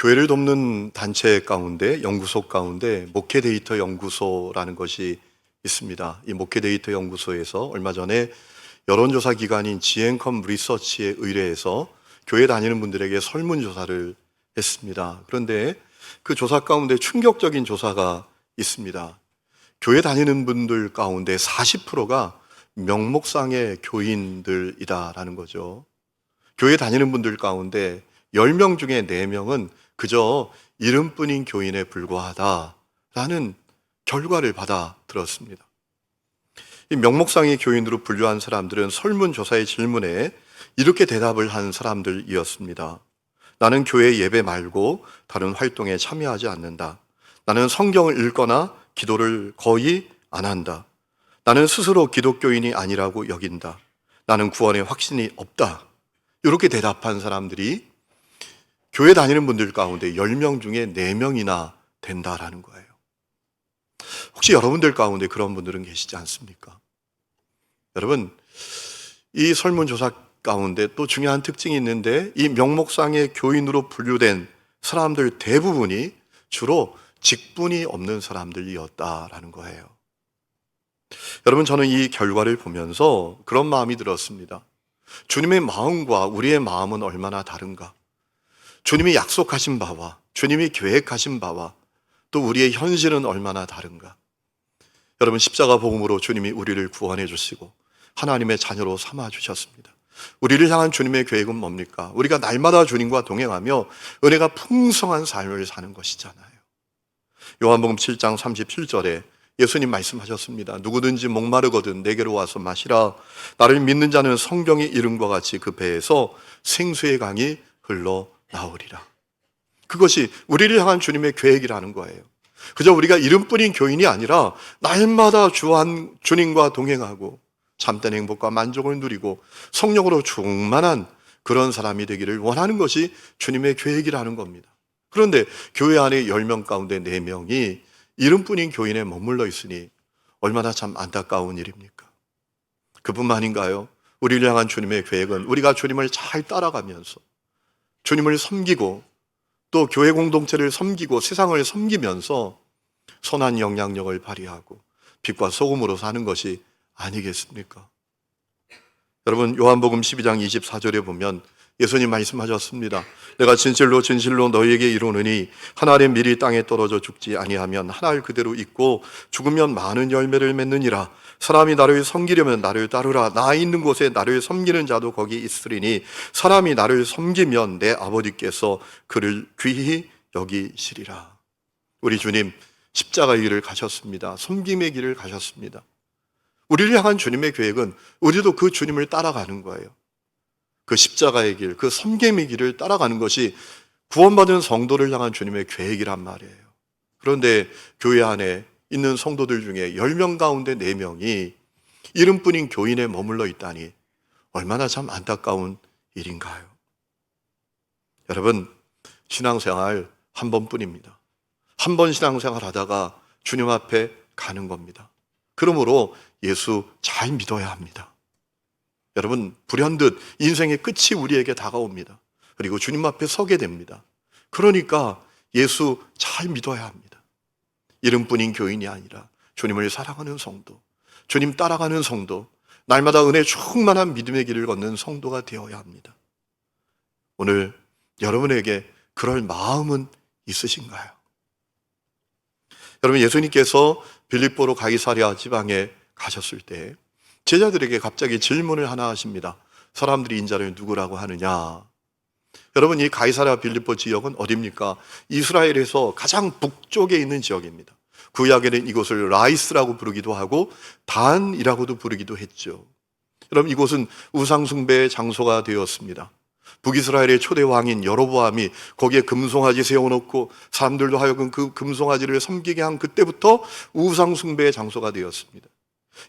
교회를 돕는 단체 가운데, 연구소 가운데 목회 데이터 연구소라는 것이 있습니다. 이 목회 데이터 연구소에서 얼마 전에 여론조사 기관인 GN컴 리서치에 의뢰해서 교회 다니는 분들에게 설문조사를 했습니다. 그런데 그 조사 가운데 충격적인 조사가 있습니다. 교회 다니는 분들 가운데 40%가 명목상의 교인들이다라는 거죠. 교회 다니는 분들 가운데 10명 중에 4명은 그저 이름뿐인 교인에 불과하다라는 결과를 받아 들었습니다. 이 명목상의 교인으로 분류한 사람들은 설문조사의 질문에 이렇게 대답을 한 사람들이었습니다. 나는 교회 예배 말고 다른 활동에 참여하지 않는다. 나는 성경을 읽거나 기도를 거의 안 한다. 나는 스스로 기독교인이 아니라고 여긴다. 나는 구원에 확신이 없다. 이렇게 대답한 사람들이 교회 다니는 분들 가운데 10명 중에 4명이나 된다라는 거예요. 혹시 여러분들 가운데 그런 분들은 계시지 않습니까? 여러분, 이 설문조사 가운데 또 중요한 특징이 있는데 이 명목상의 교인으로 분류된 사람들 대부분이 주로 직분이 없는 사람들이었다라는 거예요. 여러분, 저는 이 결과를 보면서 그런 마음이 들었습니다. 주님의 마음과 우리의 마음은 얼마나 다른가? 주님이 약속하신 바와 주님이 계획하신 바와 또 우리의 현실은 얼마나 다른가? 여러분, 십자가 복음으로 주님이 우리를 구원해 주시고 하나님의 자녀로 삼아 주셨습니다. 우리를 향한 주님의 계획은 뭡니까? 우리가 날마다 주님과 동행하며 은혜가 풍성한 삶을 사는 것이잖아요. 요한복음 7장 37절에 예수님 말씀하셨습니다. 누구든지 목마르거든 내게로 와서 마시라. 나를 믿는 자는 성경의 이름과 같이 그 배에서 생수의 강이 흘러나오리라. 그것이 우리를 향한 주님의 계획이라는 거예요. 그저 우리가 이름뿐인 교인이 아니라 날마다 주님과 동행하고 참된 행복과 만족을 누리고 성령으로 충만한 그런 사람이 되기를 원하는 것이 주님의 계획이라는 겁니다. 그런데 교회 안에 10명 가운데 4명이 이름뿐인 교인에 머물러 있으니 얼마나 참 안타까운 일입니까? 그뿐만인가요? 우리를 향한 주님의 계획은 우리가 주님을 잘 따라가면서 주님을 섬기고 또 교회 공동체를 섬기고 세상을 섬기면서 선한 영향력을 발휘하고 빛과 소금으로 사는 것이 아니겠습니까? 여러분, 요한복음 12장 24절에 보면 예수님 말씀하셨습니다. 내가 진실로 진실로 너희에게 이르노니 한 알의 밀이 땅에 떨어져 죽지 아니하면 한 알 그대로 있고 죽으면 많은 열매를 맺느니라. 사람이 나를 섬기려면 나를 따르라. 나 있는 곳에 나를 섬기는 자도 거기 있으리니 사람이 나를 섬기면 내 아버지께서 그를 귀히 여기시리라. 우리 주님 십자가의 길을 가셨습니다. 섬김의 길을 가셨습니다. 우리를 향한 주님의 계획은 우리도 그 주님을 따라가는 거예요. 그 십자가의 길, 그 섬김의 길을 따라가는 것이 구원받은 성도를 향한 주님의 계획이란 말이에요. 그런데 교회 안에 있는 성도들 중에 10명 가운데 4명이 이름뿐인 교인에 머물러 있다니 얼마나 참 안타까운 일인가요? 여러분, 신앙생활 한 번뿐입니다. 한 번 신앙생활 하다가 주님 앞에 가는 겁니다. 그러므로 예수 잘 믿어야 합니다. 여러분, 불현듯 인생의 끝이 우리에게 다가옵니다. 그리고 주님 앞에 서게 됩니다. 그러니까 예수 잘 믿어야 합니다. 이름뿐인 교인이 아니라 주님을 사랑하는 성도, 주님 따라가는 성도, 날마다 은혜 충만한 믿음의 길을 걷는 성도가 되어야 합니다. 오늘 여러분에게 그럴 마음은 있으신가요? 여러분, 예수님께서 빌립보로 가이사랴 지방에 가셨을 때 제자들에게 갑자기 질문을 하나 하십니다. 사람들이 인자를 누구라고 하느냐? 여러분, 이 가이사랴 빌립보 지역은 어디입니까? 이스라엘에서 가장 북쪽에 있는 지역입니다. 구약에는 이곳을 라이스라고 부르기도 하고 단이라고도 부르기도 했죠. 여러분, 이곳은 우상숭배의 장소가 되었습니다. 북이스라엘의 초대 왕인 여로보암이 거기에 금송아지 세워놓고 사람들도 하여금 그 금송아지를 섬기게 한 그때부터 우상숭배의 장소가 되었습니다.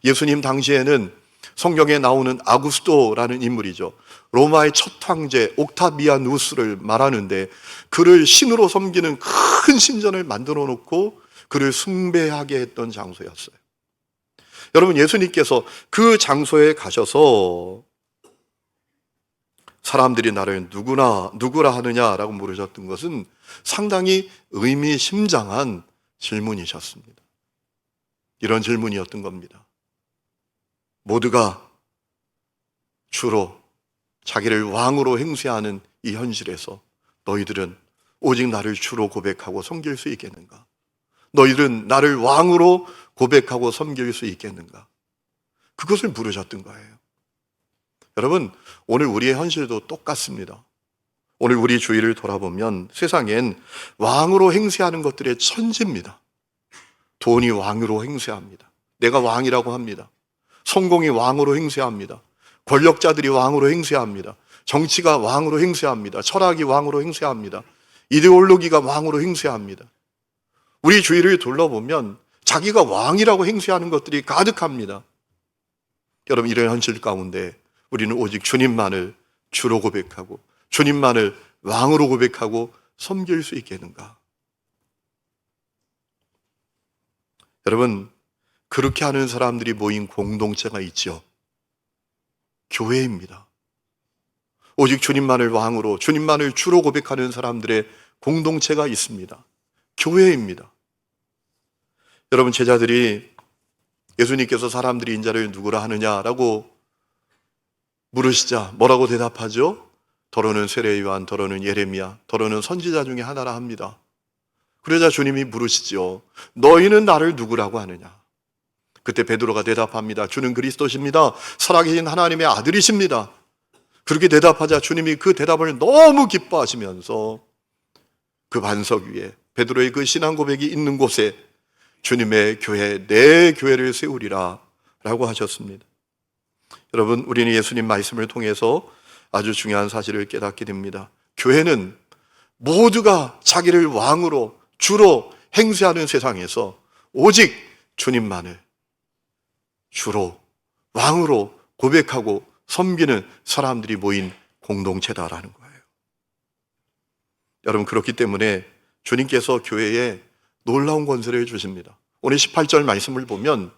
예수님 당시에는 성경에 나오는 아구스토라는 인물이죠. 로마의 첫 황제 옥타비아누스를 말하는데 그를 신으로 섬기는 큰 신전을 만들어 놓고 그를 숭배하게 했던 장소였어요. 여러분, 예수님께서 그 장소에 가셔서 사람들이 나를 누구라 하느냐라고 물으셨던 것은 상당히 의미심장한 질문이셨습니다. 이런 질문이었던 겁니다. 모두가 주로 자기를 왕으로 행세하는 이 현실에서 너희들은 오직 나를 주로 고백하고 섬길 수 있겠는가? 너희들은 나를 왕으로 고백하고 섬길 수 있겠는가? 그것을 물으셨던 거예요. 여러분, 오늘 우리의 현실도 똑같습니다. 오늘 우리 주위를 돌아보면 세상엔 왕으로 행세하는 것들의 천지입니다. 돈이 왕으로 행세합니다. 내가 왕이라고 합니다. 성공이 왕으로 행세합니다. 권력자들이 왕으로 행세합니다. 정치가 왕으로 행세합니다. 철학이 왕으로 행세합니다. 이데올로기가 왕으로 행세합니다. 우리 주위를 둘러보면 자기가 왕이라고 행세하는 것들이 가득합니다. 여러분, 이런 현실 가운데 우리는 오직 주님만을 주로 고백하고 주님만을 왕으로 고백하고 섬길 수 있겠는가? 여러분, 그렇게 하는 사람들이 모인 공동체가 있죠. 교회입니다. 오직 주님만을 왕으로, 주님만을 주로 고백하는 사람들의 공동체가 있습니다. 교회입니다. 여러분, 제자들이 예수님께서 사람들이 인자를 누구라 하느냐라고 물으시자 뭐라고 대답하죠? 더러는 세례 요한, 더러는 예레미야, 더러는 선지자 중에 하나라 합니다. 그러자 주님이 물으시죠. 너희는 나를 누구라고 하느냐? 그때 베드로가 대답합니다. 주는 그리스도십니다. 살아계신 하나님의 아들이십니다. 그렇게 대답하자 주님이 그 대답을 너무 기뻐하시면서 그 반석 위에 베드로의 그 신앙 고백이 있는 곳에 주님의 교회, 내 교회를 세우리라 라고 하셨습니다. 여러분, 우리는 예수님 말씀을 통해서 아주 중요한 사실을 깨닫게 됩니다. 교회는 모두가 자기를 왕으로 주로 행세하는 세상에서 오직 주님만을 주로 왕으로 고백하고 섬기는 사람들이 모인 공동체다라는 거예요. 여러분, 그렇기 때문에 주님께서 교회에 놀라운 권세를 주십니다. 오늘 18절 말씀을 보면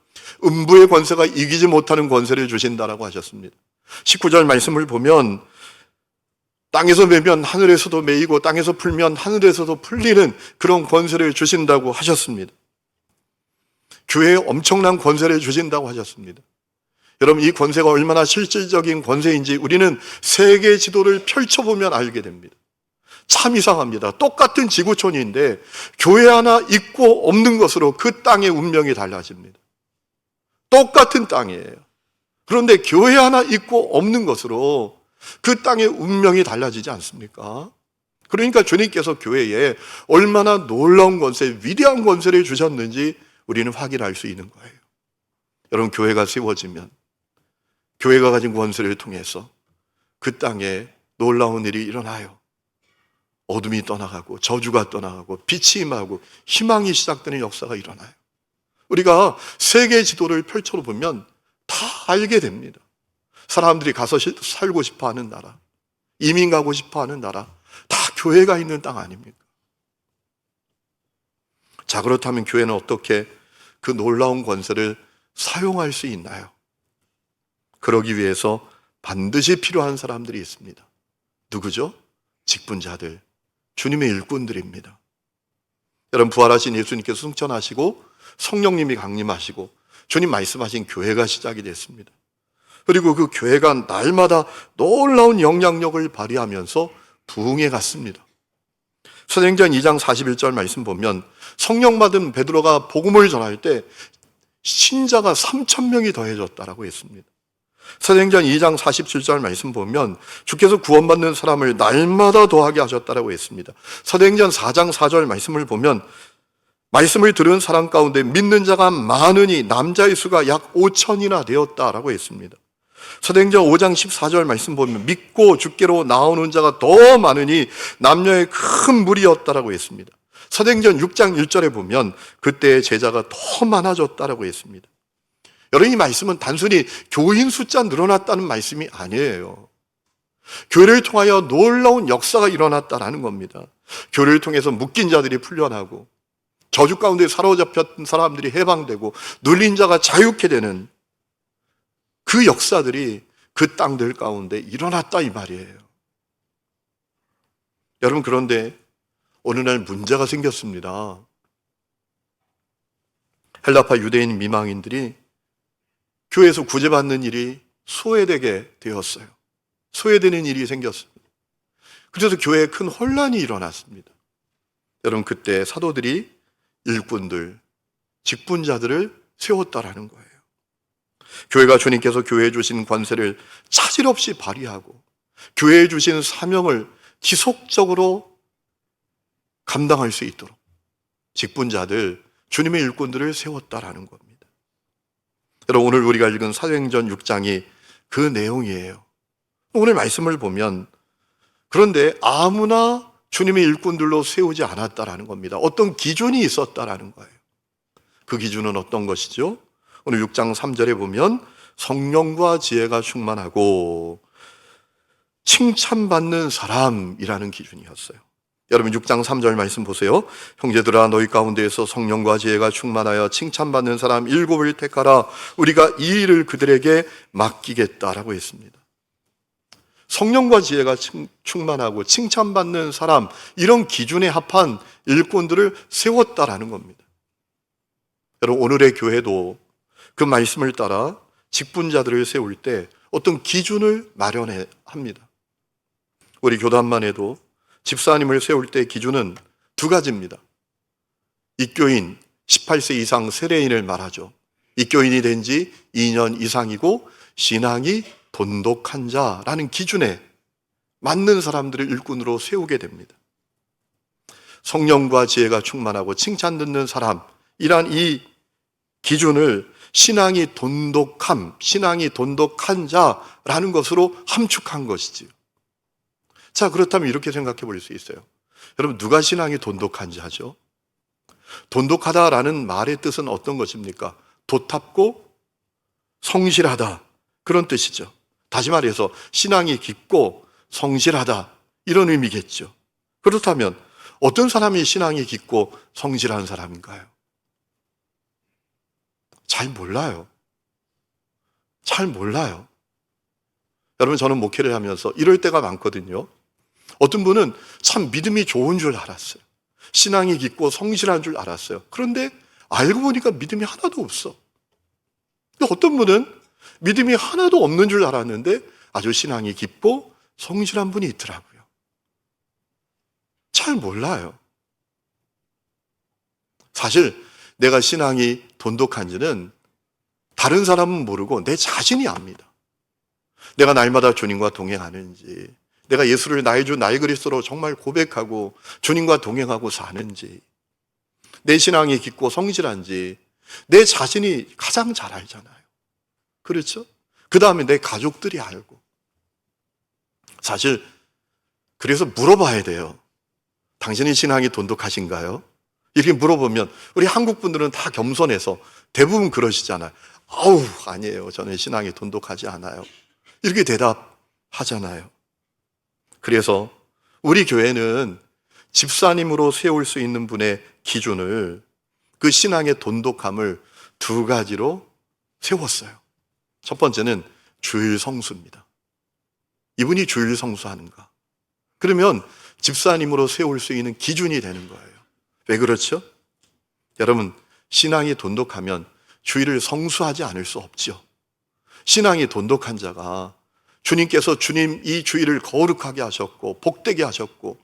음부의 권세가 이기지 못하는 권세를 주신다라고 하셨습니다. 19절 말씀을 보면 땅에서 매면 하늘에서도 매이고 땅에서 풀면 하늘에서도 풀리는 그런 권세를 주신다고 하셨습니다. 교회에 엄청난 권세를 주신다고 하셨습니다. 여러분, 이 권세가 얼마나 실질적인 권세인지 우리는 세계 지도를 펼쳐보면 알게 됩니다. 참 이상합니다. 똑같은 지구촌인데 교회 하나 있고 없는 것으로 그 땅의 운명이 달라집니다. 똑같은 땅이에요. 그런데 교회 하나 있고 없는 것으로 그 땅의 운명이 달라지지 않습니까? 그러니까 주님께서 교회에 얼마나 놀라운 권세, 위대한 권세를 주셨는지 우리는 확인할 수 있는 거예요. 여러분, 교회가 세워지면 교회가 가진 권세를 통해서 그 땅에 놀라운 일이 일어나요. 어둠이 떠나가고 저주가 떠나가고 빛이 임하고 희망이 시작되는 역사가 일어나요. 우리가 세계 지도를 펼쳐보면 다 알게 됩니다. 사람들이 가서 살고 싶어하는 나라, 이민 가고 싶어하는 나라, 다 교회가 있는 땅 아닙니까? 자, 그렇다면 교회는 어떻게 그 놀라운 권세를 사용할 수 있나요? 그러기 위해서 반드시 필요한 사람들이 있습니다. 누구죠? 직분자들, 주님의 일꾼들입니다. 여러분, 부활하신 예수님께서 승천하시고 성령님이 강림하시고 주님 말씀하신 교회가 시작이 됐습니다. 그리고 그 교회가 날마다 놀라운 영향력을 발휘하면서 부흥해 갔습니다. 사도행전 2장 41절 말씀 보면 성령 받은 베드로가 복음을 전할 때 신자가 3,000명이 더해졌다라고 했습니다. 사도행전 2장 47절 말씀 보면 주께서 구원받는 사람을 날마다 더하게 하셨다라고 했습니다. 사도행전 4장 4절 말씀을 보면 말씀을 들은 사람 가운데 믿는 자가 많으니 남자의 수가 약 5,000이나 되었다라고 했습니다. 사도행전 5장 14절 말씀 보면 믿고 주께로 나오는 자가 더 많으니 남녀의 큰 무리였다라고 했습니다. 사도행전 6장 1절에 보면 그때의 제자가 더 많아졌다라고 했습니다. 여러분, 이 말씀은 단순히 교인 숫자 늘어났다는 말씀이 아니에요. 교회를 통하여 놀라운 역사가 일어났다라는 겁니다. 교회를 통해서 묶인 자들이 풀려나고 저주 가운데 사로잡혔던 사람들이 해방되고 눌린 자가 자유케 되는 그 역사들이 그 땅들 가운데 일어났다 이 말이에요. 여러분, 그런데 어느 날 문제가 생겼습니다. 헬라파 유대인 미망인들이 교회에서 구제받는 일이 소외되게 되었어요. 소외되는 일이 생겼습니다. 그래서 교회에 큰 혼란이 일어났습니다. 여러분, 그때 사도들이 일꾼들, 직분자들을 세웠다라는 거예요. 교회가 주님께서 교회에 주신 권세를 차질 없이 발휘하고 교회에 주신 사명을 지속적으로 감당할 수 있도록 직분자들, 주님의 일꾼들을 세웠다라는 겁니다. 여러분, 오늘 우리가 읽은 사도행전 6장이 그 내용이에요. 오늘 말씀을 보면 그런데 아무나 주님의 일꾼들로 세우지 않았다라는 겁니다. 어떤 기준이 있었다라는 거예요. 그 기준은 어떤 것이죠? 오늘 6장 3절에 보면 성령과 지혜가 충만하고 칭찬받는 사람이라는 기준이었어요. 여러분, 6장 3절 말씀 보세요. 형제들아, 너희 가운데에서 성령과 지혜가 충만하여 칭찬받는 사람 7을 택하라. 우리가 이 일을 그들에게 맡기겠다라고 했습니다. 성령과 지혜가 충만하고 칭찬받는 사람, 이런 기준에 합한 일꾼들을 세웠다라는 겁니다. 여러분, 오늘의 교회도 그 말씀을 따라 직분자들을 세울 때 어떤 기준을 마련해야 합니다. 우리 교단만 해도 집사님을 세울 때 기준은 두 가지입니다. 입교인, 18세 이상 세례인을 말하죠. 입교인이 된 지 2년 이상이고 신앙이 돈독한 자라는 기준에 맞는 사람들을 일꾼으로 세우게 됩니다. 성령과 지혜가 충만하고 칭찬 듣는 사람이란 이 기준을 신앙이 돈독한 자라는 것으로 함축한 것이지요. 자, 그렇다면 이렇게 생각해 볼 수 있어요. 여러분, 누가 신앙이 돈독한 자죠? 돈독하다라는 말의 뜻은 어떤 것입니까? 도탑고 성실하다, 그런 뜻이죠. 다시 말해서 신앙이 깊고 성실하다, 이런 의미겠죠. 그렇다면 어떤 사람이 신앙이 깊고 성실한 사람인가요? 잘 몰라요. 여러분, 저는 목회를 하면서 이럴 때가 많거든요. 어떤 분은 참 믿음이 좋은 줄 알았어요. 신앙이 깊고 성실한 줄 알았어요. 그런데 알고 보니까 믿음이 하나도 없어. 어떤 분은 믿음이 하나도 없는 줄 알았는데 아주 신앙이 깊고 성실한 분이 있더라고요. 잘 몰라요. 사실 내가 신앙이 돈독한지는 다른 사람은 모르고 내 자신이 압니다. 내가 날마다 주님과 동행하는지, 내가 예수를 나의 주 나의 그리스도로 정말 고백하고 주님과 동행하고 사는지, 내 신앙이 깊고 성실한지 내 자신이 가장 잘 알잖아요. 그렇죠? 그 다음에 내 가족들이 알고. 사실 그래서 물어봐야 돼요. 당신의 신앙이 돈독하신가요? 이렇게 물어보면 우리 한국 분들은 다 겸손해서 대부분 그러시잖아요. 아우, 아니에요. 저는 신앙이 돈독하지 않아요. 이렇게 대답하잖아요. 그래서 우리 교회는 집사님으로 세울 수 있는 분의 기준을, 그 신앙의 돈독함을 두 가지로 세웠어요. 첫 번째는 주일 성수입니다. 이분이 주일 성수하는가? 그러면 집사님으로 세울 수 있는 기준이 되는 거예요. 왜 그렇죠? 여러분, 신앙이 돈독하면 주일을 성수하지 않을 수 없죠. 신앙이 돈독한 자가 주님께서 주님 이 주일을 거룩하게 하셨고 복되게 하셨고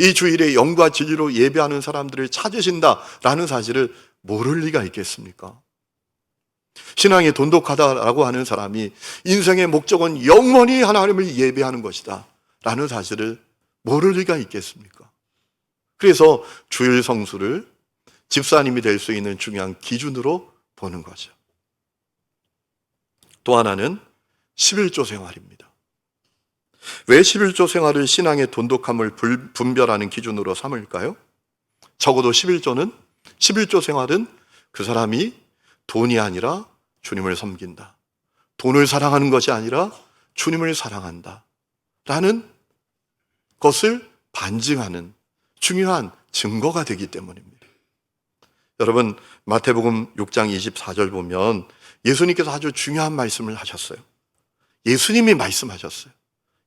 이 주일에 영과 진리로 예배하는 사람들을 찾으신다라는 사실을 모를 리가 있겠습니까? 신앙이 돈독하다라고 하는 사람이 인생의 목적은 영원히 하나님을 예배하는 것이다 라는 사실을 모를 리가 있겠습니까? 그래서 주일 성수를 집사님이 될 수 있는 중요한 기준으로 보는 거죠. 또 하나는 11조 생활입니다. 왜 11조 생활을 신앙의 돈독함을 분별하는 기준으로 삼을까요? 적어도 11조 생활은 그 사람이 돈이 아니라 주님을 섬긴다, 돈을 사랑하는 것이 아니라 주님을 사랑한다 라는 것을 반증하는 중요한 증거가 되기 때문입니다. 여러분, 마태복음 6장 24절 보면 예수님께서 아주 중요한 말씀을 하셨어요. 예수님이 말씀하셨어요.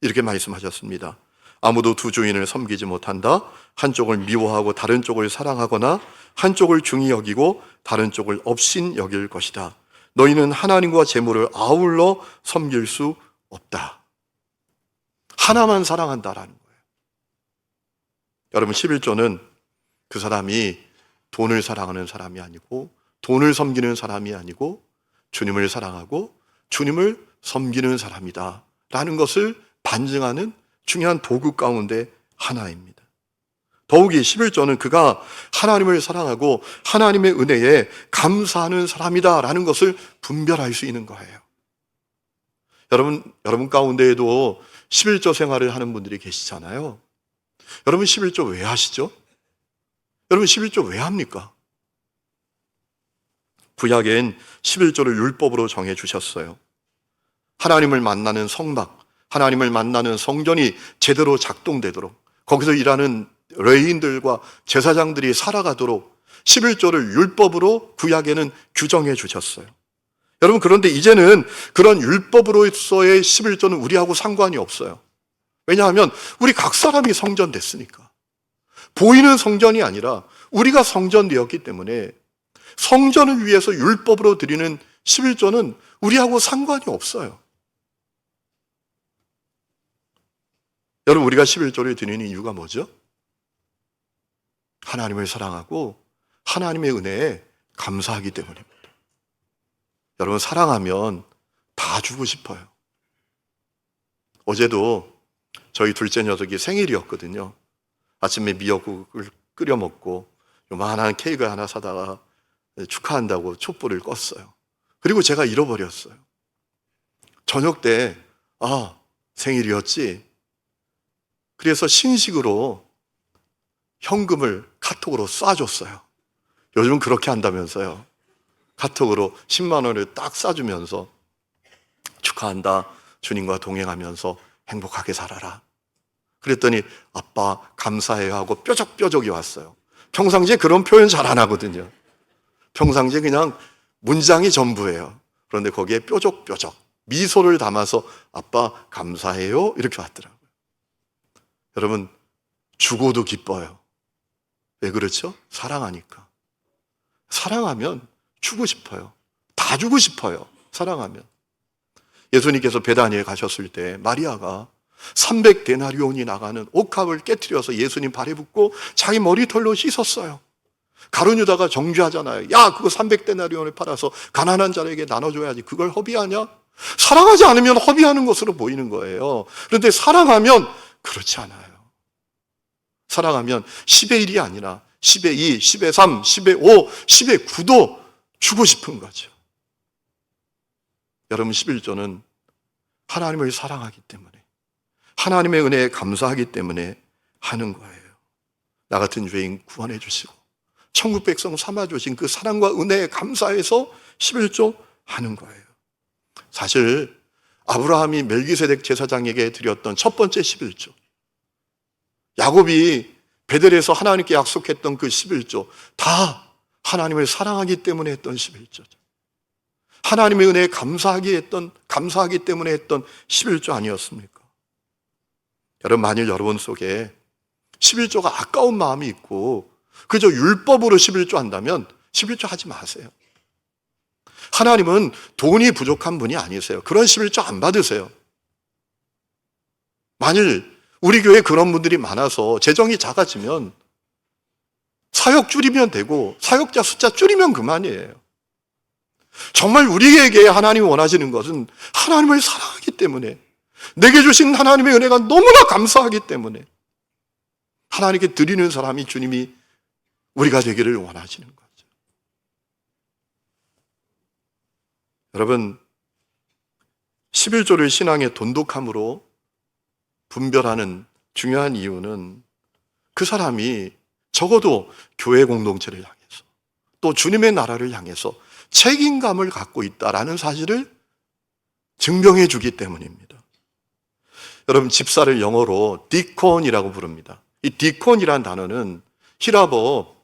이렇게 말씀하셨습니다. 아무도 두 주인을 섬기지 못한다. 한쪽을 미워하고 다른 쪽을 사랑하거나 한쪽을 중히 여기고 다른 쪽을 업신 여길 것이다. 너희는 하나님과 재물을 아울러 섬길 수 없다. 하나만 사랑한다라는 거예요. 여러분, 11조는 그 사람이 돈을 사랑하는 사람이 아니고 돈을 섬기는 사람이 아니고 주님을 사랑하고 주님을 섬기는 사람이다 라는 것을 반증하는 중요한 도구 가운데 하나입니다. 더욱이 11조는 그가 하나님을 사랑하고 하나님의 은혜에 감사하는 사람이다 라는 것을 분별할 수 있는 거예요. 여러분 가운데에도 11조 생활을 하는 분들이 계시잖아요. 여러분 11조 왜 하시죠? 여러분 11조 왜 합니까? 구약엔 11조를 율법으로 정해 주셨어요. 하나님을 만나는 성막, 하나님을 만나는 성전이 제대로 작동되도록, 거기서 일하는 레위인들과 제사장들이 살아가도록 11조를 율법으로 구약에는 규정해 주셨어요. 여러분, 그런데 이제는 그런 율법으로서의 11조는 우리하고 상관이 없어요. 왜냐하면 우리 각 사람이 성전 됐으니까. 보이는 성전이 아니라 우리가 성전 되었기 때문에 성전을 위해서 율법으로 드리는 11조는 우리하고 상관이 없어요. 여러분, 우리가 11조를 드리는 이유가 뭐죠? 하나님을 사랑하고 하나님의 은혜에 감사하기 때문입니다. 여러분, 사랑하면 다 주고 싶어요. 어제도 저희 둘째 녀석이 생일이었거든요. 아침에 미역국을 끓여 먹고 요만한 케이크 하나 사다가 축하한다고 촛불을 껐어요. 그리고 제가 잃어버렸어요. 저녁 때 생일이었지. 그래서 신식으로 현금을 카톡으로 쏴줬어요. 요즘은 그렇게 한다면서요. 카톡으로 10만 원을 딱 쏴주면서 축하한다. 주님과 동행하면서 행복하게 살아라. 그랬더니 아빠 감사해요 하고 뾰족뾰족이 왔어요. 평상시에 그런 표현 잘 안 하거든요. 평상시에 그냥 문장이 전부예요. 그런데 거기에 뾰족뾰족 미소를 담아서 아빠 감사해요 이렇게 왔더라고요. 여러분, 주고도 기뻐요. 왜 그렇죠? 사랑하니까. 사랑하면 주고 싶어요. 다 주고 싶어요. 사랑하면. 예수님께서 베다니에 가셨을 때 마리아가 300데나리온이 나가는 옥합을 깨트려서 예수님 발에 붓고 자기 머리털로 씻었어요. 가룟 유다가 정죄하잖아요. 야, 그거 300데나리온을 팔아서 가난한 자에게 나눠줘야지. 그걸 허비하냐? 사랑하지 않으면 허비하는 것으로 보이는 거예요. 그런데 사랑하면 그렇지 않아요. 사랑하면 10의 1이 아니라 10의 2, 10의 3, 10의 5, 10의 9도 주고 싶은 거죠. 여러분, 11조는 하나님을 사랑하기 때문에, 하나님의 은혜에 감사하기 때문에 하는 거예요. 나 같은 죄인 구원해 주시고 천국 백성 삼아주신 그 사랑과 은혜에 감사해서 11조 하는 거예요. 사실 아브라함이 멜기세덱 제사장에게 드렸던 첫 번째 11조, 야곱이 베델에서 하나님께 약속했던 그 11조, 다 하나님을 사랑하기 때문에 했던 11조죠. 하나님의 은혜에 감사하기 때문에 했던 11조 아니었습니까? 여러분, 만일 여러분 속에 11조가 아까운 마음이 있고 그저 율법으로 11조 한다면 11조 하지 마세요. 하나님은 돈이 부족한 분이 아니세요. 그런 11조 안 받으세요. 만일 우리 교회에 그런 분들이 많아서 재정이 작아지면 사역 줄이면 되고 사역자 숫자 줄이면 그만이에요. 정말 우리에게 하나님이 원하시는 것은 하나님을 사랑하기 때문에, 내게 주신 하나님의 은혜가 너무나 감사하기 때문에 하나님께 드리는 사람이 주님이 우리가 되기를 원하시는 거죠. 여러분, 11조를 신앙의 돈독함으로 분별하는 중요한 이유는 그 사람이 적어도 교회 공동체를 향해서 또 주님의 나라를 향해서 책임감을 갖고 있다라는 사실을 증명해 주기 때문입니다. 여러분, 집사를 영어로 디콘이라고 부릅니다. 이 디콘이라는 단어는 히라버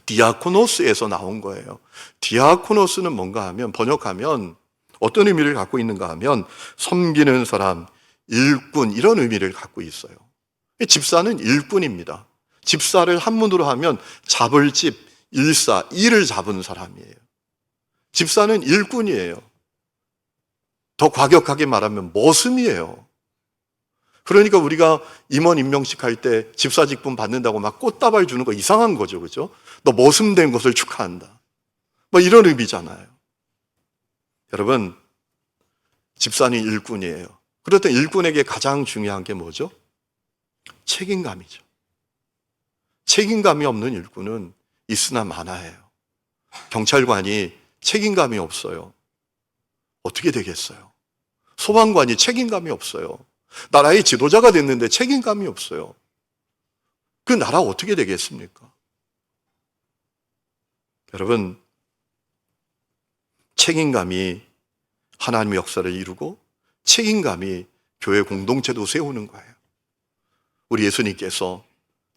디아코노스에서 나온 거예요. 디아코노스는 뭔가 하면, 번역하면 어떤 의미를 갖고 있는가 하면 섬기는 사람, 일꾼, 이런 의미를 갖고 있어요. 집사는 일꾼입니다. 집사를 한문으로 하면 잡을 집, 일사, 일을 잡은 사람이에요. 집사는 일꾼이에요. 더 과격하게 말하면 머슴이에요. 그러니까 우리가 임원 임명식 할 때 집사 직분 받는다고 막 꽃다발 주는 거 이상한 거죠. 그죠? 너 머슴된 것을 축하한다. 뭐 이런 의미잖아요. 여러분, 집사는 일꾼이에요. 그렇다면 일꾼에게 가장 중요한 게 뭐죠? 책임감이죠. 책임감이 없는 일꾼은 있으나 마나예요. 경찰관이 책임감이 없어요. 어떻게 되겠어요? 소방관이 책임감이 없어요. 나라의 지도자가 됐는데 책임감이 없어요. 그 나라 어떻게 되겠습니까? 여러분, 책임감이 하나님의 역사를 이루고 책임감이 교회 공동체도 세우는 거예요. 우리 예수님께서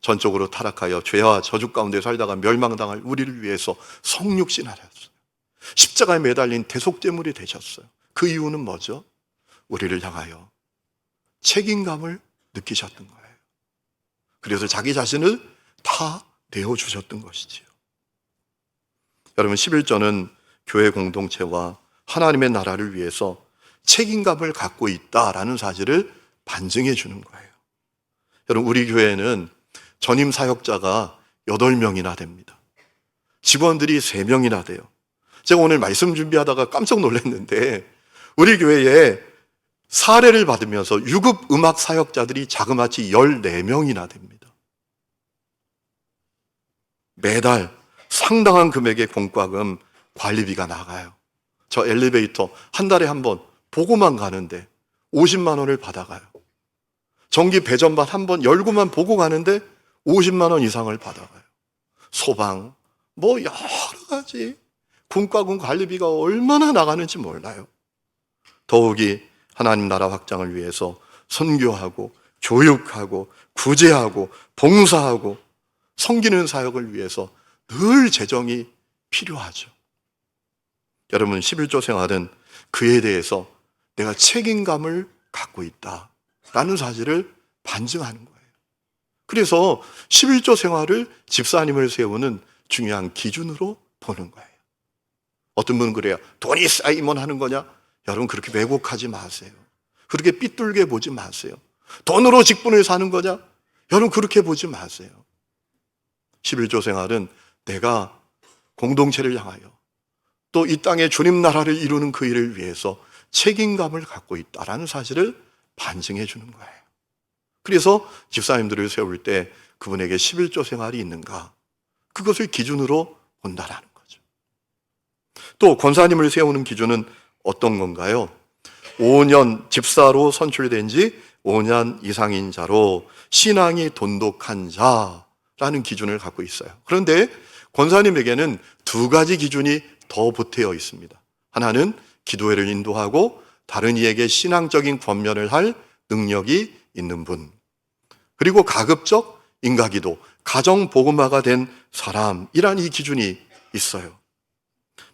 전적으로 타락하여 죄와 저주 가운데 살다가 멸망당할 우리를 위해서 성육신하셨어요. 십자가에 매달린 대속제물이 되셨어요. 그 이유는 뭐죠? 우리를 향하여 책임감을 느끼셨던 거예요. 그래서 자기 자신을 다 내어주셨던 것이지요. 여러분, 11조는 교회 공동체와 하나님의 나라를 위해서 책임감을 갖고 있다라는 사실을 반증해 주는 거예요. 여러분, 우리 교회는 전임 사역자가 8명이나 됩니다. 직원들이 3명이나 돼요. 제가 오늘 말씀 준비하다가 깜짝 놀랐는데 우리 교회에 사례를 받으면서 유급 음악 사역자들이 자그마치 14명이나 됩니다. 매달 상당한 금액의 공과금 관리비가 나가요. 저 엘리베이터 한 달에 한 번 보고만 가는데 50만 원을 받아가요. 전기 배전반 한 번 열고만 보고 가는데 50만 원 이상을 받아가요. 소방, 뭐 여러 가지 공과금 관리비가 얼마나 나가는지 몰라요. 더욱이 하나님 나라 확장을 위해서 선교하고 교육하고 구제하고 봉사하고 섬기는 사역을 위해서 늘 재정이 필요하죠. 여러분, 11조 생활은 그에 대해서 내가 책임감을 갖고 있다라는 사실을 반증하는 거예요. 그래서 11조 생활을 집사님을 세우는 중요한 기준으로 보는 거예요. 어떤 분은 그래요. 돈이 쌓이면 하는 거냐? 여러분, 그렇게 왜곡하지 마세요. 그렇게 삐뚤게 보지 마세요. 돈으로 직분을 사는 거냐? 여러분, 그렇게 보지 마세요. 11조 생활은 내가 공동체를 향하여 또 이 땅의 주님 나라를 이루는 그 일을 위해서 책임감을 갖고 있다라는 사실을 반증해 주는 거예요. 그래서 집사님들을 세울 때 그분에게 11조 생활이 있는가? 그것을 기준으로 본다라는 거죠. 또 권사님을 세우는 기준은 어떤 건가요? 5년 집사로 선출된 지 5년 이상인 자로 신앙이 돈독한 자라는 기준을 갖고 있어요. 그런데 권사님에게는 2가지 기준이 더 보태어 있습니다. 하나는 기도회를 인도하고 다른 이에게 신앙적인 권면을 할 능력이 있는 분, 그리고 가급적 인가기도, 가정복음화가 된 사람이란 이 기준이 있어요.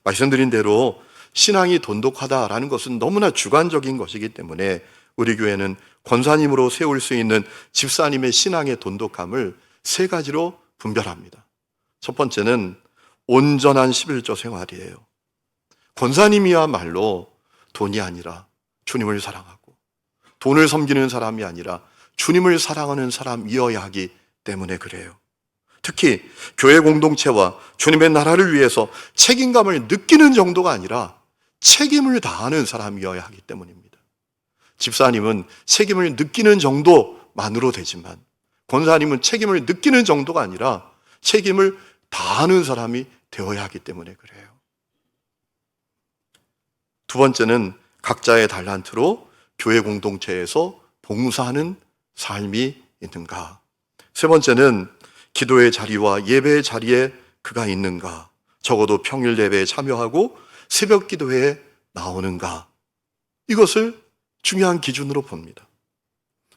말씀드린 대로 신앙이 돈독하다라는 것은 너무나 주관적인 것이기 때문에 우리 교회는 권사님으로 세울 수 있는 집사님의 신앙의 돈독함을 3가지로 분별합니다. 첫 번째는 온전한 11조 생활이에요. 권사님이야말로 돈이 아니라 주님을 사랑하고 돈을 섬기는 사람이 아니라 주님을 사랑하는 사람이어야 하기 때문에 그래요. 특히 교회 공동체와 주님의 나라를 위해서 책임감을 느끼는 정도가 아니라 책임을 다하는 사람이어야 하기 때문입니다. 집사님은 책임을 느끼는 정도만으로 되지만 권사님은 책임을 느끼는 정도가 아니라 책임을 다하는 사람이 되어야 하기 때문에 그래요. 2번째는 각자의 달란트로 교회 공동체에서 봉사하는 삶이 있는가? 3번째는 기도의 자리와 예배의 자리에 그가 있는가? 적어도 평일 예배에 참여하고 새벽 기도회에 나오는가? 이것을 중요한 기준으로 봅니다.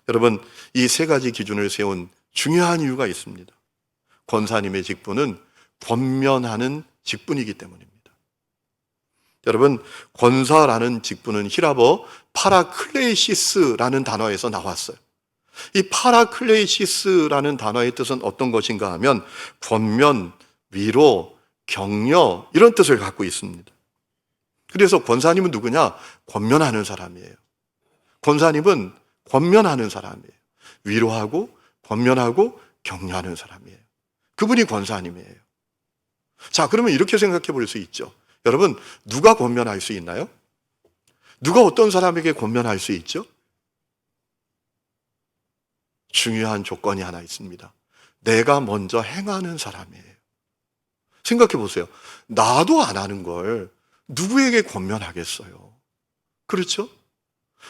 여러분, 이 3가지 기준을 세운 중요한 이유가 있습니다. 권사님의 직분은 권면하는 직분이기 때문입니다. 여러분, 권사라는 직분은 히라버 파라클레시스라는 단어에서 나왔어요. 이 파라클레이시스라는 단어의 뜻은 어떤 것인가 하면 권면, 위로, 격려 이런 뜻을 갖고 있습니다. 그래서 권사님은 누구냐? 권면하는 사람이에요. 권사님은 권면하는 사람이에요. 위로하고 권면하고 격려하는 사람이에요. 그분이 권사님이에요. 자, 그러면 이렇게 생각해 볼 수 있죠. 여러분, 누가 권면할 수 있나요? 누가 어떤 사람에게 권면할 수 있죠? 중요한 조건이 하나 있습니다. 내가 먼저 행하는 사람이에요. 생각해 보세요. 나도 안 하는 걸 누구에게 권면하겠어요? 그렇죠?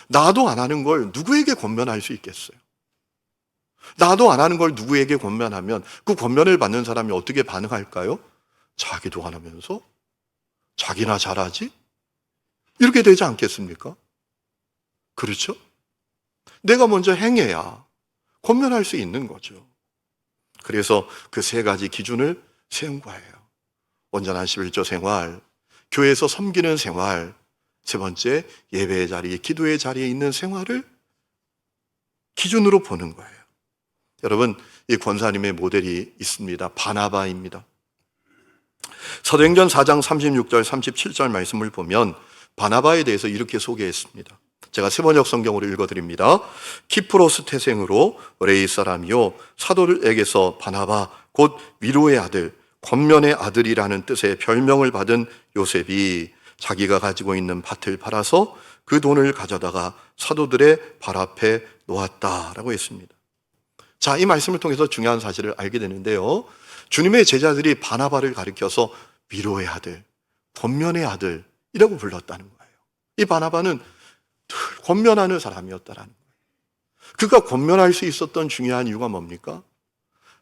나도 안 하는 걸 누구에게 권면할 수 있겠어요? 나도 안 하는 걸 누구에게 권면하면 그 권면을 받는 사람이 어떻게 반응할까요? 자기도 안 하면서 자기나 잘하지? 이렇게 되지 않겠습니까? 그렇죠? 내가 먼저 행해야 권면할 수 있는 거죠. 그래서 그 세 가지 기준을 세운 거예요. 온전한 11조 생활, 교회에서 섬기는 생활, 세 번째 예배의 자리, 기도의 자리에 있는 생활을 기준으로 보는 거예요. 여러분, 이 권사님의 모델이 있습니다. 바나바입니다. 사도행전 4장 36절 37절 말씀을 보면 바나바에 대해서 이렇게 소개했습니다. 제가 세번역 성경으로 읽어드립니다. 키프로스 태생으로 레이 사람이요 사도들에게서 바나바 곧 위로의 아들 권면의 아들이라는 뜻의 별명을 받은 요셉이 자기가 가지고 있는 밭을 팔아서 그 돈을 가져다가 사도들의 발 앞에 놓았다라고 했습니다. 자, 이 말씀을 통해서 중요한 사실을 알게 되는데요. 주님의 제자들이 바나바를 가리켜서 위로의 아들, 권면의 아들이라고 불렀다는 거예요. 이 바나바는 늘 권면하는 사람이었다라는 거예요. 그가 권면할 수 있었던 중요한 이유가 뭡니까?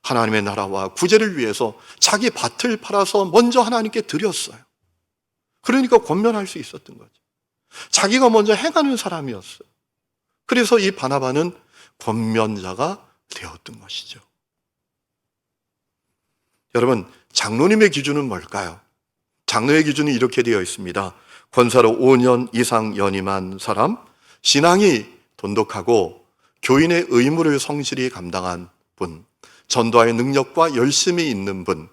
하나님의 나라와 구제를 위해서 자기 밭을 팔아서 먼저 하나님께 드렸어요. 그러니까 권면할 수 있었던 거죠. 자기가 먼저 행하는 사람이었어요. 그래서 이 바나바는 권면자가 되었던 것이죠. 여러분, 장로님의 기준은 뭘까요? 장로의 기준이 이렇게 되어 있습니다. 권사로 5년 이상 연임한 사람, 신앙이 돈독하고 교인의 의무를 성실히 감당한 분, 전도할 능력과 열심이 있는 분,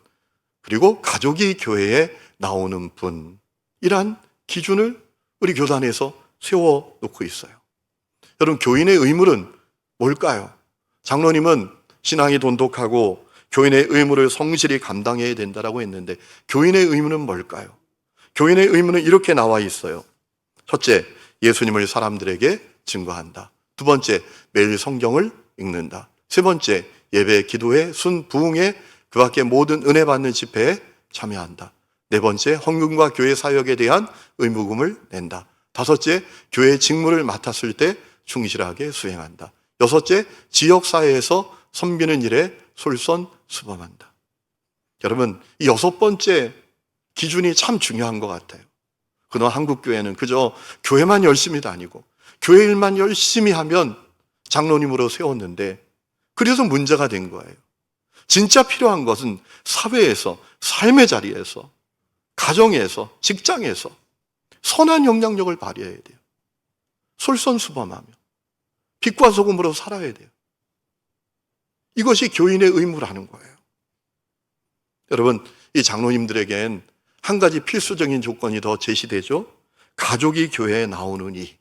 그리고 가족이 교회에 나오는 분이란 기준을 우리 교단에서 세워놓고 있어요. 여러분, 교인의 의무는 뭘까요? 장로님은 신앙이 돈독하고 교인의 의무를 성실히 감당해야 된다라고 했는데 교인의 의무는 뭘까요? 교인의 의무는 이렇게 나와 있어요. 첫째, 예수님을 사람들에게 증거한다. 두 번째, 매일 성경을 읽는다. 세 번째, 예배, 기도회, 순부흥회, 그 밖에 모든 은혜 받는 집회에 참여한다. 네 번째, 헌금과 교회 사역에 대한 의무금을 낸다. 다섯째, 교회 직무를 맡았을 때 충실하게 수행한다. 여섯째, 지역사회에서 섬기는 일에 솔선수범한다. 여러분, 이 여섯 번째 기준이 참 중요한 것 같아요. 그동안 한국교회는 그저 교회만 열심히 다니고 교회 일만 열심히 하면 장로님으로 세웠는데 그래서 문제가 된 거예요. 진짜 필요한 것은 사회에서, 삶의 자리에서, 가정에서, 직장에서 선한 영향력을 발휘해야 돼요. 솔선수범하며 빛과 소금으로 살아야 돼요. 이것이 교인의 의무라는 거예요. 여러분, 이 장로님들에겐 한 가지 필수적인 조건이 더 제시되죠. 가족이 교회에 나오는 이.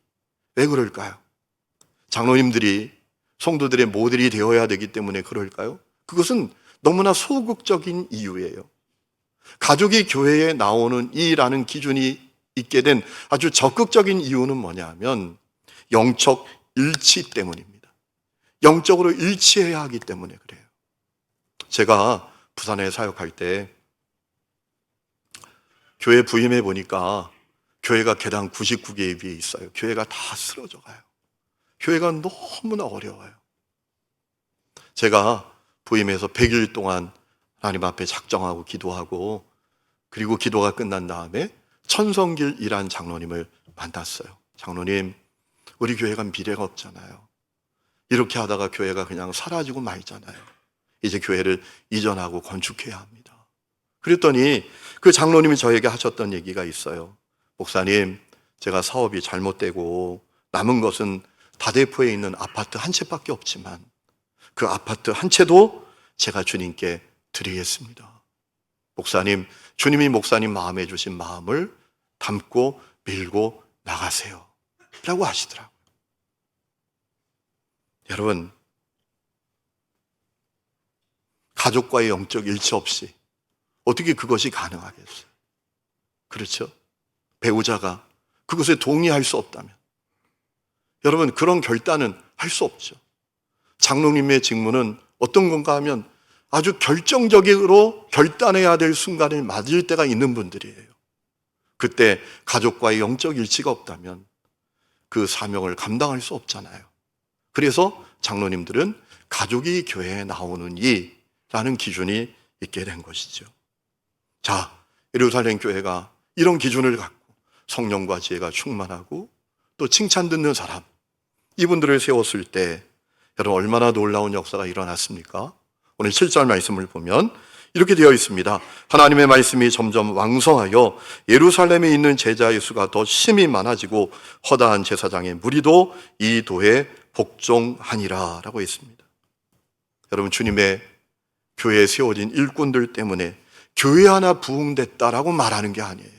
왜 그럴까요? 장로님들이 성도들의 모델이 되어야 되기 때문에 그럴까요? 그것은 너무나 소극적인 이유예요. 가족이 교회에 나오는 이라는 기준이 있게 된 아주 적극적인 이유는 뭐냐 하면 영적 일치 때문입니다. 영적으로 일치해야 하기 때문에 그래요. 제가 부산에 사역할 때 교회 부임해 보니까 교회가 계단 99개 위에 있어요. 교회가 다 쓰러져 가요. 교회가 너무나 어려워요. 제가 부임해서 100일 동안 하나님 앞에 작정하고 기도하고 그리고 기도가 끝난 다음에 천성길이란 장로님을 만났어요. 장로님, 우리 교회가 미래가 없잖아요. 이렇게 하다가 교회가 그냥 사라지고 말잖아요. 이제 교회를 이전하고 건축해야 합니다. 그랬더니 그 장로님이 저에게 하셨던 얘기가 있어요. 목사님, 제가 사업이 잘못되고 남은 것은 다대포에 있는 아파트 한 채밖에 없지만 그 아파트 한 채도 제가 주님께 드리겠습니다. 목사님, 주님이 목사님 마음에 주신 마음을 담고 밀고 나가세요 라고 하시더라고요. 여러분, 가족과의 영적 일치 없이 어떻게 그것이 가능하겠어요? 그렇죠? 배우자가 그것에 동의할 수 없다면 여러분, 그런 결단은 할 수 없죠. 장로님의 직무는 어떤 건가 하면 아주 결정적으로 결단해야 될 순간을 맞을 때가 있는 분들이에요. 그때 가족과의 영적 일치가 없다면 그 사명을 감당할 수 없잖아요. 그래서 장로님들은 가족이 교회에 나오느니 라는 기준이 있게 된 것이죠. 자, 예루살렘 교회가 이런 기준을 갖고 성령과 지혜가 충만하고 또 칭찬 듣는 사람, 이분들을 세웠을 때 여러분 얼마나 놀라운 역사가 일어났습니까? 오늘 7절 말씀을 보면 이렇게 되어 있습니다. 하나님의 말씀이 점점 왕성하여 예루살렘에 있는 제자의 수가 더 심히 많아지고 허다한 제사장의 무리도 이 도에 복종하니라 라고 했습니다. 여러분, 주님의 교회에 세워진 일꾼들 때문에 교회 하나 부흥됐다라고 말하는 게 아니에요.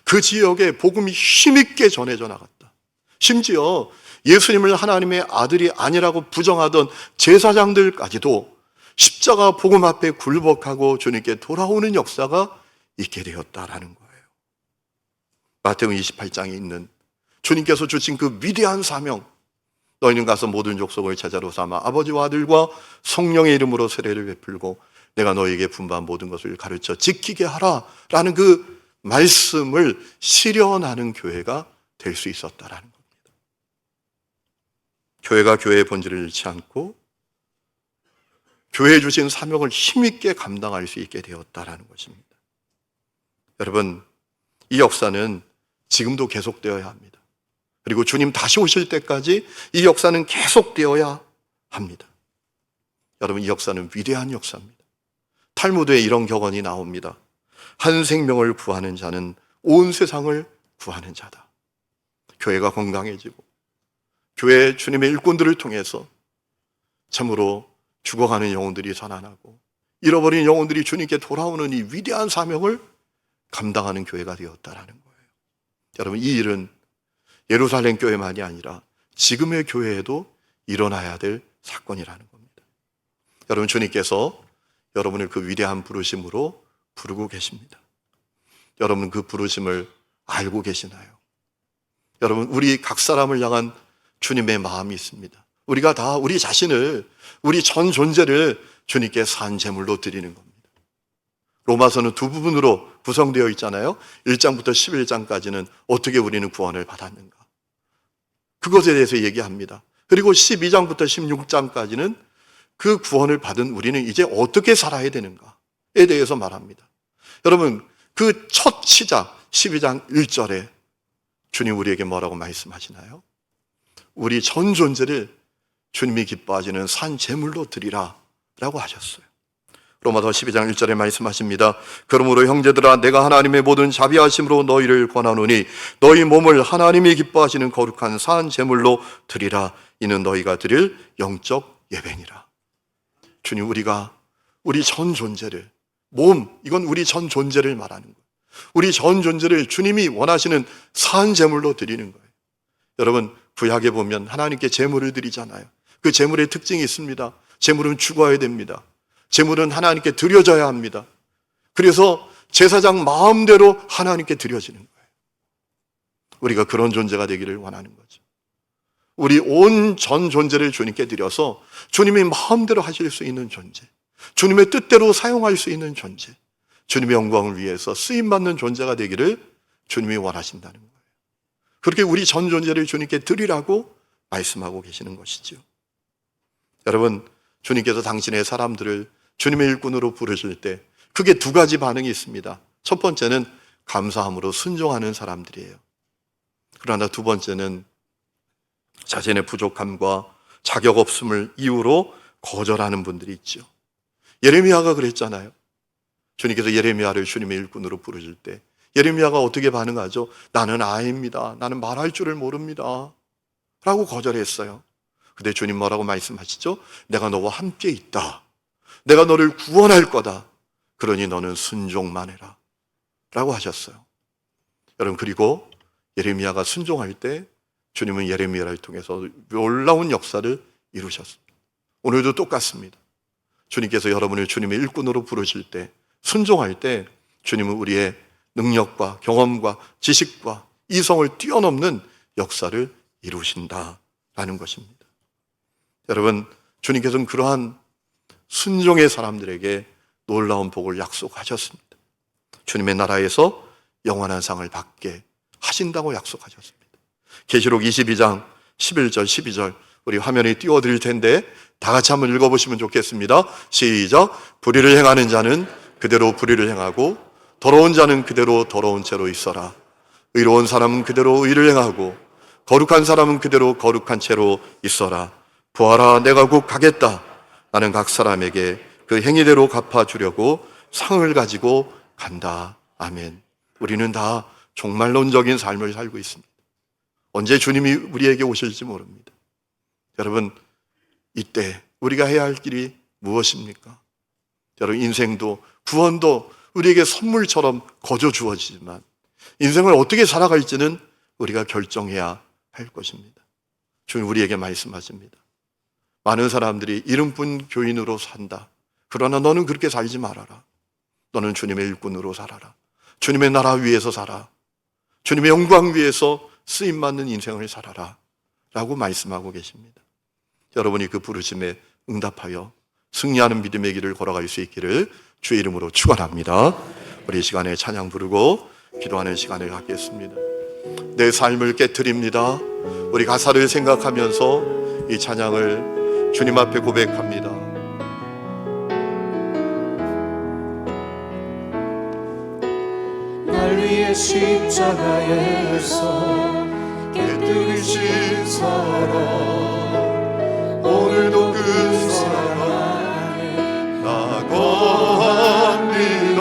그 지역에 복음이 힘있게 전해져 나갔다. 심지어 예수님을 하나님의 아들이 아니라고 부정하던 제사장들까지도 십자가 복음 앞에 굴복하고 주님께 돌아오는 역사가 있게 되었다라는 거예요. 마태복음 28장에 있는 주님께서 주신 그 위대한 사명, 너희는 가서 모든 족속을 제자로 삼아 아버지와 아들과 성령의 이름으로 세례를 베풀고 내가 너희에게 분부한 모든 것을 가르쳐 지키게 하라라는 그 말씀을 실현하는 교회가 될 수 있었다라는 겁니다. 교회가 교회의 본질을 잃지 않고 교회에 주신 사명을 힘있게 감당할 수 있게 되었다라는 것입니다. 여러분, 이 역사는 지금도 계속되어야 합니다. 그리고 주님 다시 오실 때까지 이 역사는 계속되어야 합니다. 여러분, 이 역사는 위대한 역사입니다. 탈무드에 이런 격언이 나옵니다. 한 생명을 구하는 자는 온 세상을 구하는 자다. 교회가 건강해지고 교회 주님의 일꾼들을 통해서 참으로 죽어가는 영혼들이 살아나고 잃어버린 영혼들이 주님께 돌아오는 이 위대한 사명을 감당하는 교회가 되었다라는 거예요. 여러분, 이 일은 예루살렘 교회만이 아니라 지금의 교회에도 일어나야 될 사건이라는 겁니다. 여러분, 주님께서 여러분을 그 위대한 부르심으로 부르고 계십니다. 여러분, 그 부르심을 알고 계시나요? 여러분, 우리 각 사람을 향한 주님의 마음이 있습니다. 우리가 다 우리 자신을, 우리 전 존재를 주님께 산 제물로 드리는 겁니다. 로마서는 두 부분으로 구성되어 있잖아요. 1장부터 11장까지는 어떻게 우리는 구원을 받았는가, 그것에 대해서 얘기합니다. 그리고 12장부터 16장까지는 그 구원을 받은 우리는 이제 어떻게 살아야 되는가에 대해서 말합니다. 여러분, 그 첫 시작 12장 1절에 주님 우리에게 뭐라고 말씀하시나요? 우리 전 존재를 주님이 기뻐하시는 산 제물로 드리라 라고 하셨어요. 로마서 12장 1절에 말씀하십니다. 그러므로 형제들아, 내가 하나님의 모든 자비하심으로 너희를 권하노니 너희 몸을 하나님이 기뻐하시는 거룩한 산 제물로 드리라. 이는 너희가 드릴 영적 예배니라. 주님, 우리가 우리 전 존재를, 몸, 이건 우리 전 존재를 말하는 거예요. 우리 전 존재를 주님이 원하시는 산 제물로 드리는 거예요. 여러분, 구약에 보면 하나님께 제물을 드리잖아요. 그 제물의 특징이 있습니다. 제물은 죽어야 됩니다. 제물은 하나님께 드려져야 합니다. 그래서 제사장 마음대로 하나님께 드려지는 거예요. 우리가 그런 존재가 되기를 원하는 거죠. 우리 온 전 존재를 주님께 드려서 주님이 마음대로 하실 수 있는 존재, 주님의 뜻대로 사용할 수 있는 존재, 주님의 영광을 위해서 쓰임받는 존재가 되기를 주님이 원하신다는 거예요. 그렇게 우리 전 존재를 주님께 드리라고 말씀하고 계시는 것이죠. 여러분, 주님께서 당신의 사람들을 주님의 일꾼으로 부르실 때 크게 두 가지 반응이 있습니다. 첫 번째는 감사함으로 순종하는 사람들이에요. 그러나 두 번째는 자신의 부족함과 자격 없음을 이유로 거절하는 분들이 있죠. 예레미야가 그랬잖아요. 주님께서 예레미야를 주님의 일꾼으로 부르실 때 예레미야가 어떻게 반응하죠? 나는 아이입니다. 나는 말할 줄을 모릅니다. 라고 거절했어요. 근데 주님 뭐라고 말씀하시죠? 내가 너와 함께 있다. 내가 너를 구원할 거다. 그러니 너는 순종만 해라. 라고 하셨어요. 여러분, 그리고 예레미야가 순종할 때 주님은 예레미야를 통해서 놀라운 역사를 이루셨습니다. 오늘도 똑같습니다. 주님께서 여러분을 주님의 일꾼으로 부르실 때, 순종할 때 주님은 우리의 능력과 경험과 지식과 이성을 뛰어넘는 역사를 이루신다라는 것입니다. 여러분, 주님께서는 그러한 순종의 사람들에게 놀라운 복을 약속하셨습니다. 주님의 나라에서 영원한 상을 받게 하신다고 약속하셨습니다. 계시록 22장 11절 12절 우리 화면에 띄워드릴 텐데 다 같이 한번 읽어보시면 좋겠습니다. 시작. 불의를 행하는 자는 그대로 불의를 행하고 더러운 자는 그대로 더러운 채로 있어라. 의로운 사람은 그대로 의를 행하고 거룩한 사람은 그대로 거룩한 채로 있어라. 보아라, 내가 곧 가겠다. 나는 각 사람에게 그 행위대로 갚아주려고 상을 가지고 간다. 아멘. 우리는 다 종말론적인 삶을 살고 있습니다. 언제 주님이 우리에게 오실지 모릅니다. 여러분, 이때 우리가 해야 할 길이 무엇입니까? 여러분, 인생도 구원도 우리에게 선물처럼 거저 주어지지만 인생을 어떻게 살아갈지는 우리가 결정해야 할 것입니다. 주님 우리에게 말씀하십니다. 많은 사람들이 이름뿐 교인으로 산다. 그러나 너는 그렇게 살지 말아라. 너는 주님의 일꾼으로 살아라. 주님의 나라 위에서 살아. 주님의 영광 위에서 쓰임받는 인생을 살아라 라고 말씀하고 계십니다. 여러분이 그 부르심에 응답하여 승리하는 믿음의 길을 걸어갈 수 있기를 주의 이름으로 축원합니다. 우리 이 시간에 찬양 부르고 기도하는 시간을 갖겠습니다. 내 삶을 깨트립니다. 우리 가사를 생각하면서 이 찬양을 주님 앞에 고백합니다. 날 위해 십자가에서 깨뜨리신 사랑 오늘도 그 사랑 안에 나 거합니다.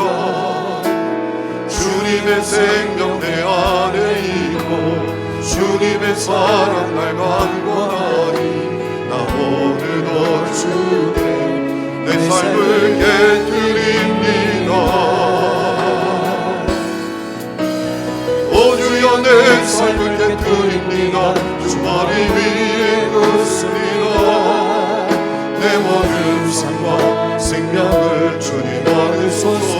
주님의 생명 내 안에 있고 주님의 사랑 날 강권하니 나 오늘도 주께 내 삶을 깨뜨립니다. 내 삶을 깨뜨립니다. 주 머리 위에 긋습니다. 내 모든 삶과 생명을 주님 받으소서.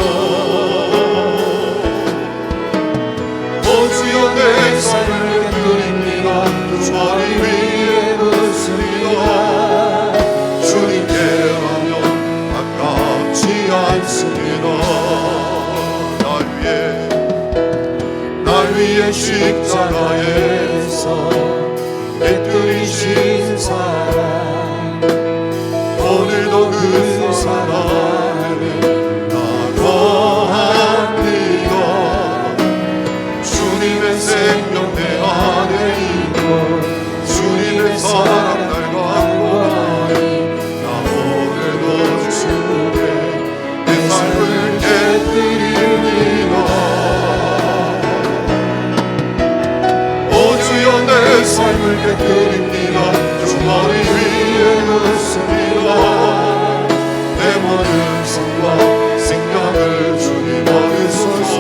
오 주여 내 삶을 깨뜨립니다. 주 머리 위에 긋습니다. 주님께 하면 아깝지 않습니다. 날 위해 십자가에서 깨뜨리신 사랑 오늘도 그 사랑 안에 나 거합니다. 주님의 생명 내 안에 있고 주님의 사랑 날 강권하니 나 오늘도 주께 내 삶을 깨뜨립니다. 내 삶을 깨뜨립니다. 주 머리 위에 긋습니다. 내 모든 삶과 생각을 주님 얻으소서.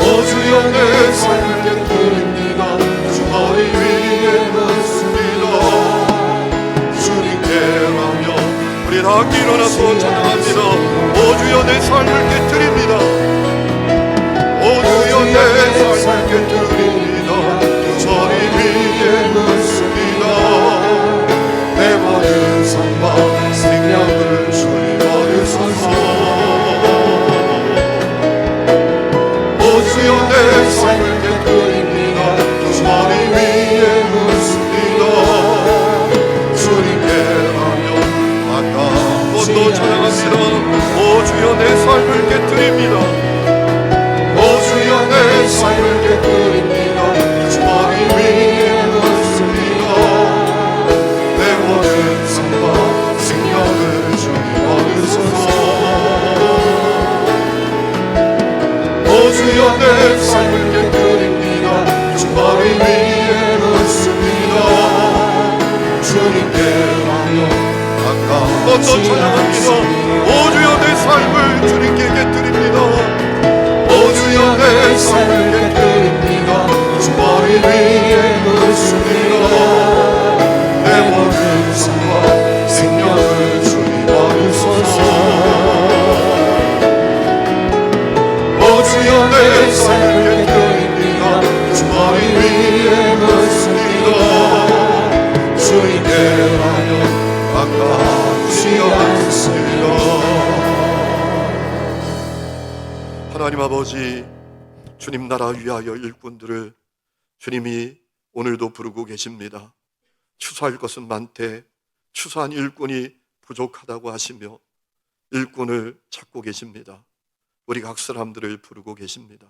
오 주여 내 삶을 깨뜨립니다. 주 머리 위에 긋습니다. 주님께 하며 우리 다 함께 일어나서 찬양합니다. 오 주여 내 삶을 깨뜨립니다. 오 주여 내 삶을 깨뜨립니다. 주님께라면 가까이 또 찬양합니다. 오 주여 내 삶을 주님께 드립니다. 오 주여 내 삶을 깨뜨립니다. 주 머리 위에 묻습니다. 내 모든 삶과 생명을 주님 받으소서. 오 주여 내 삶을 깨뜨립니다. 주 머리 위에 묻습니다. 주님께라면 가까우지 않습니다. 하나님 아버지, 주님 나라 위하여 일꾼들을 주님이 오늘도 부르고 계십니다. 추수할 것은 많되 추수한 일꾼이 부족하다고 하시며 일꾼을 찾고 계십니다. 우리 각 사람들을 부르고 계십니다.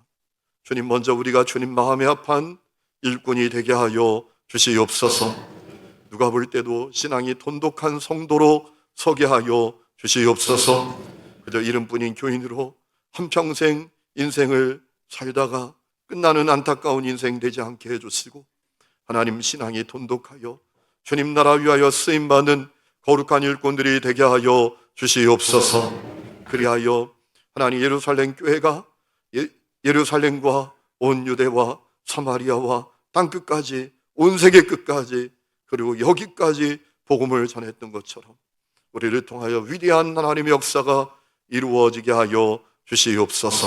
주님, 먼저 우리가 주님 마음에 합한 일꾼이 되게 하여 주시옵소서. 누가 볼 때도 신앙이 돈독한 성도로 서게 하여 주시옵소서. 그저 이름뿐인 교인으로 한평생 인생을 살다가 끝나는 안타까운 인생 되지 않게 해주시고, 하나님 신앙이 돈독하여 주님 나라 위하여 쓰임받는 거룩한 일꾼들이 되게 하여 주시옵소서. 그리하여 하나님 예루살렘 교회가 예루살렘과 온 유대와 사마리아와 땅끝까지, 온 세계 끝까지, 그리고 여기까지 복음을 전했던 것처럼 우리를 통하여 위대한 하나님의 역사가 이루어지게 하여 주시옵소서.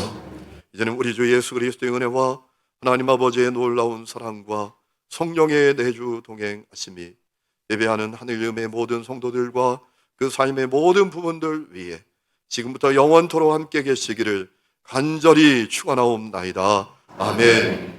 이제는 우리 주 예수 그리스도의 은혜와 하나님 아버지의 놀라운 사랑과 성령의 내주 동행하심이 예배하는 하늘음의 모든 성도들과 그 삶의 모든 부분들 위에 지금부터 영원토록 함께 계시기를 간절히 축원하옵나이다. 아멘.